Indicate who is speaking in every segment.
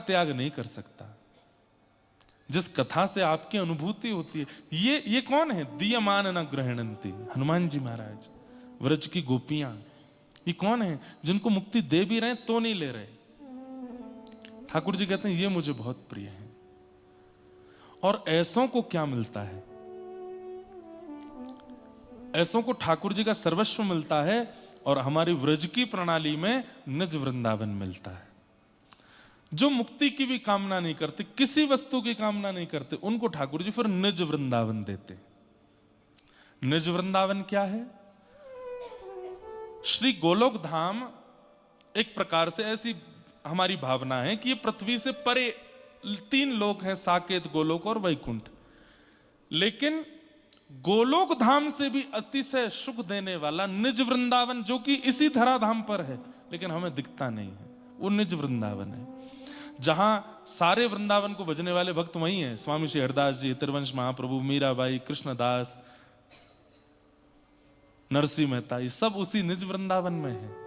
Speaker 1: त्याग नहीं कर सकता, जिस कथा से आपकी अनुभूति होती है। ये कौन है? दीयमान न ग्रहणंती, हनुमान जी महाराज, व्रज की गोपियां, ये कौन है जिनको मुक्ति दे भी रहे तो नहीं ले रहे? ठाकुर जी कहते हैं ये मुझे बहुत प्रिय है। और ऐसों को क्या मिलता है? ऐसों को ठाकुर जी का सर्वस्व मिलता है और हमारी व्रज की प्रणाली में निज वृंदावन मिलता है। जो मुक्ति की भी कामना नहीं करते, किसी वस्तु की कामना नहीं करते, उनको ठाकुर जी फिर निज वृंदावन देते। निज वृंदावन क्या है? श्री गोलोक धाम एक प्रकार से ऐसी हमारी भावना है कि ये पृथ्वी से परे 3 लोक हैं, साकेत, गोलोक और वैकुंठ। लेकिन गोलोक धाम से भी अतिशय सुख देने वाला निज वृंदावन, जो कि इसी धराधाम पर है लेकिन हमें दिखता नहीं है, वो निज वृंदावन है। जहां सारे वृंदावन को भजने वाले भक्त वही हैं, स्वामी श्री हरदास जी, तिरवंश महाप्रभु, मीराबाई, कृष्णदास, नरसिंह मेहता, ये सब उसी निज वृंदावन में है।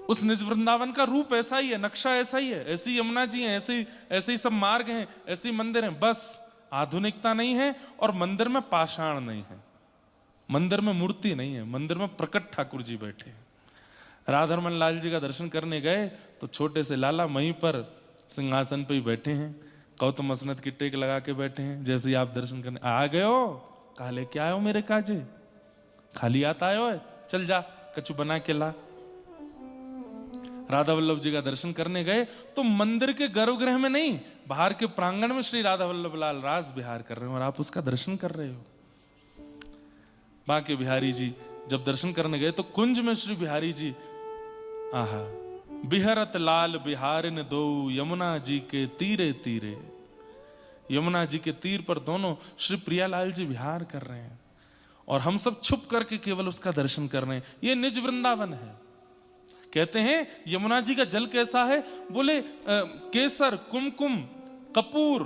Speaker 1: उस निज वृंदावन का रूप ऐसा ही है, नक्शा ऐसा ही है, ऐसी यमुना जी हैं, ऐसे ही सब मार्ग हैं, ऐसे ही मंदिर हैं। बस आधुनिकता नहीं है और मंदिर में पाषाण नहीं है, मंदिर में मूर्ति नहीं है, मंदिर में प्रकट ठाकुर जी बैठे हैं। राधारमन लाल जी का दर्शन करने गए तो छोटे से लाला वहीं पर सिंहासन पे ही बैठे हैं, गौतम मसनद की टेक लगा के बैठे हैं। जैसे ही आप दर्शन करने आ गए हो, कहा लेके आयो मेरे काजे, खाली आता आयो है, चल जा कछु बना के ला। राधा वल्लभ जी का दर्शन करने गए तो मंदिर के गर्भगृह में नहीं, बाहर के प्रांगण में श्री राधा वल्लभ लाल रास विहार कर रहे हो और आप उसका दर्शन कर रहे हो। बांके बिहारी जी जब दर्शन करने गए तो कुंज में श्री बिहारी जी, आहा, बिहरत लाल बिहारिन दो यमुना जी के तीरे तीरे, यमुना जी के तीर पर दोनों श्री प्रियालाल जी विहार कर रहे हैं और हम सब छुप करके केवल उसका दर्शन कर रहे हैं। ये निज वृंदावन है। कहते हैं यमुना जी का जल कैसा है? बोले केसर, कुमकुम, कपूर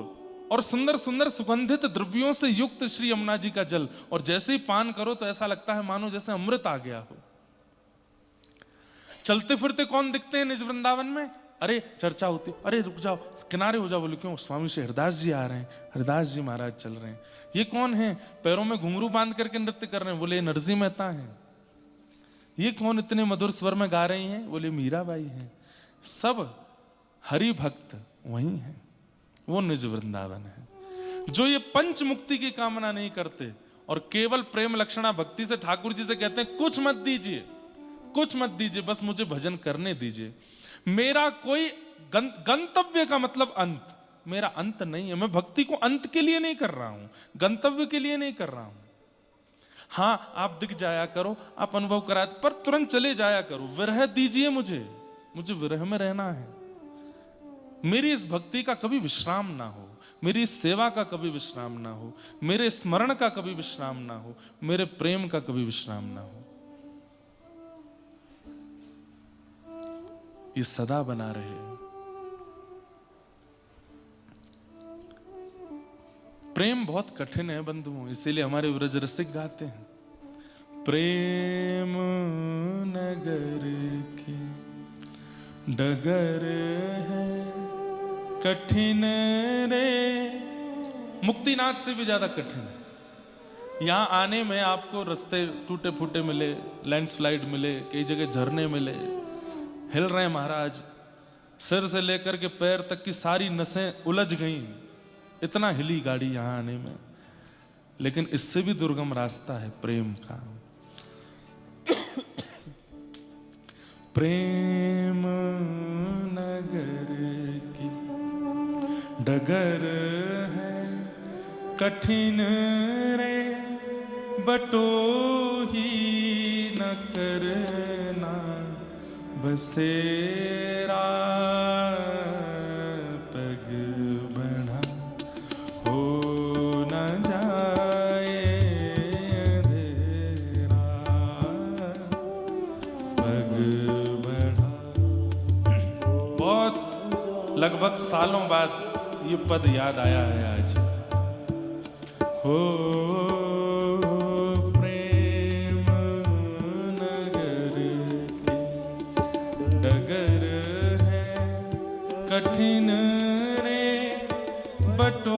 Speaker 1: और सुंदर सुंदर सुगंधित द्रव्यों से युक्त श्री यमुना जी का जल, और जैसे ही पान करो तो ऐसा लगता है मानो जैसे अमृत आ गया हो। चलते फिरते कौन दिखते हैं निज वृंदावन में? अरे चर्चा होती, अरे रुक जाओ, किनारे हो जाओ। बोले क्यों? स्वामी श्री हरदास जी आ रहे हैं, हरदास जी महाराज चल रहे हैं। ये कौन है? पैरों में घुंघरू बांध करके नृत्य कर रहे हैं। बोले नरसिंह मेहता हैं। ये कौन इतने मधुर स्वर में गा रही हैं? बोले मीराबाई हैं। सब हरि भक्त वही हैं, वो निज वृंदावन है। जो ये पंच मुक्ति की कामना नहीं करते और केवल प्रेम लक्षणा भक्ति से ठाकुर जी से कहते हैं कुछ मत दीजिए, कुछ मत दीजिए, बस मुझे भजन करने दीजिए। मेरा कोई गंतव्य का मतलब अंत, मेरा अंत नहीं है। मैं भक्ति को अंत के लिए नहीं कर रहा हूं, गंतव्य के लिए नहीं कर रहा हूं। हाँ, आप दिख जाया करो, आप अनुभव करा, पर तुरंत चले जाया करो। विरह दीजिए मुझे विरह में रहना है। मेरी इस भक्ति का कभी विश्राम ना हो, मेरी इस सेवा का कभी विश्राम ना हो, मेरे स्मरण का कभी विश्राम ना हो, मेरे प्रेम का कभी विश्राम ना हो। ये सदा बना रहे। प्रेम बहुत कठिन है बंधुओं, इसीलिए हमारे व्रज रसिक गाते हैं, प्रेम नगर के डगर है कठिन रे। मुक्तिनाथ से भी ज्यादा कठिन है। यहां आने में आपको रास्ते टूटे फूटे मिले, लैंडस्लाइड मिले, कई जगह झरने मिले, हिल रहे हैं महाराज, सिर से लेकर के पैर तक की सारी नसें उलझ गईं, इतना हिली गाड़ी यहां आने में। लेकिन इससे भी दुर्गम रास्ता है प्रेम का। प्रेम नगर की डगर है कठिन रे, बटोही न करना बसेरा, पग बढ़ा हो न जाए अंधेरा, पग बढ़ा। बहुत लगभग सालों बाद ये पद याद आया है आज। हो डगर है कठिन रे बटो